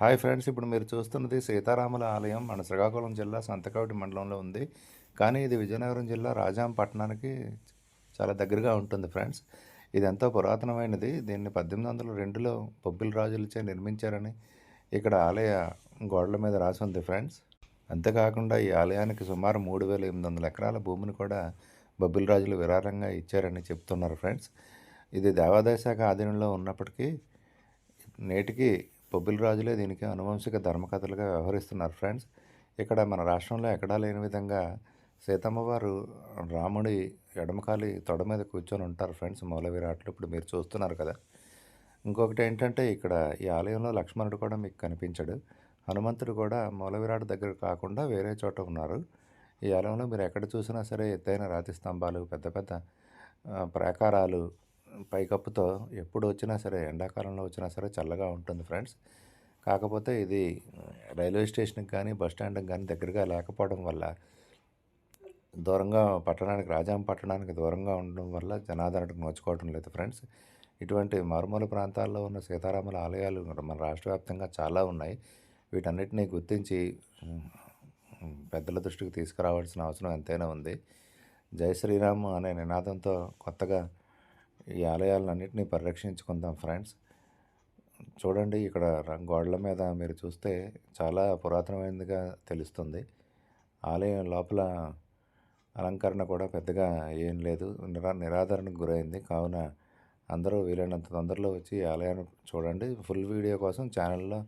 Hi friends, ఇప్పుడు మీరు చూస్తున్నది సీతారాముల ఆలయం మన శ్రీకాకుళం జిల్లా సంతకవిటి మండలంలో ఉంది. కానీ ఇది విజయనగరం జిల్లా రాజాం పట్టణానికి చాలా దగ్గరగా ఉంటుంది ఫ్రెండ్స్. ఇది ఎంతో పురాతనమైనది. దీన్ని 1802లో బొబ్బిలి రాజులచే నిర్మించారని ఇక్కడ ఆలయ గోడల మీద రాసి ఉంది ఫ్రెండ్స్. అంతేకాకుండా ఈ ఆలయానికి సుమారు 3800 ఎకరాల భూమిని కూడా బొబ్బిలి రాజులు విరాళంగా ఇచ్చారని చెప్తున్నారు ఫ్రెండ్స్. ఇది దేవాదాయ శాఖ ఆధీనంలో ఉన్నప్పటికీ నేటికి బొబ్బిలి రాజులే దీనికి అనువంశిక ధర్మకథలుగా వ్యవహరిస్తున్నారు ఫ్రెండ్స్. ఇక్కడ మన రాష్ట్రంలో ఎక్కడా లేని విధంగా సీతమ్మ వారు రాముడి ఎడమకాలి తొడ మీద కూర్చొని ఉంటారు ఫ్రెండ్స్, మూల విరాట్లు ఇప్పుడు మీరు చూస్తున్నారు కదా. ఇంకొకటి ఏంటంటే ఇక్కడ ఈ ఆలయంలో లక్ష్మణుడు కూడా మీకు కనిపించడు. హనుమంతుడు కూడా మూల విరాట్ దగ్గర కాకుండా వేరే చోట ఉన్నారు. ఈ ఆలయంలో మీరు ఎక్కడ చూసినా సరే ఎత్తైన రాతి స్తంభాలు, పెద్ద పెద్ద ప్రాకారాలు, పైకప్పుతో ఎప్పుడు వచ్చినా సరే ఎండాకాలంలో వచ్చినా సరే చల్లగా ఉంటుంది ఫ్రెండ్స్. కాకపోతే ఇది రైల్వే స్టేషన్కి కానీ బస్ స్టాండ్కి కానీ దగ్గరగా లేకపోవడం వల్ల, దూరంగా పట్టణానికి రాజాం పట్టణానికి దూరంగా ఉండడం వల్ల జనాదరణకు నోచుకోవడం లేదు ఫ్రెండ్స్. ఇటువంటి మారుమూల ప్రాంతాల్లో ఉన్న సీతారాముల ఆలయాలు మన రాష్ట్ర వ్యాప్తంగా చాలా ఉన్నాయి. వీటన్నిటిని గుర్తించి పెద్దల దృష్టికి తీసుకురావాల్సిన అవసరం ఎంతైనా ఉంది. జై శ్రీరామ్ అనే నినాదంతో కొత్తగా ఈ ఆలయాలన్నింటినీ పరిరక్షించుకుందాం ఫ్రెండ్స్. చూడండి, ఇక్కడ గోడల మీద మీరు చూస్తే చాలా పురాతనమైనదిగా తెలుస్తుంది. ఆలయం లోపల అలంకరణ కూడా పెద్దగా ఏం లేదు, నిరాదరణకు గురైంది. కావున అందరూ వీలైనంత తొందరలో వచ్చి ఈ ఆలయాన్ని చూడండి. ఫుల్ వీడియో కోసం ఛానల్లో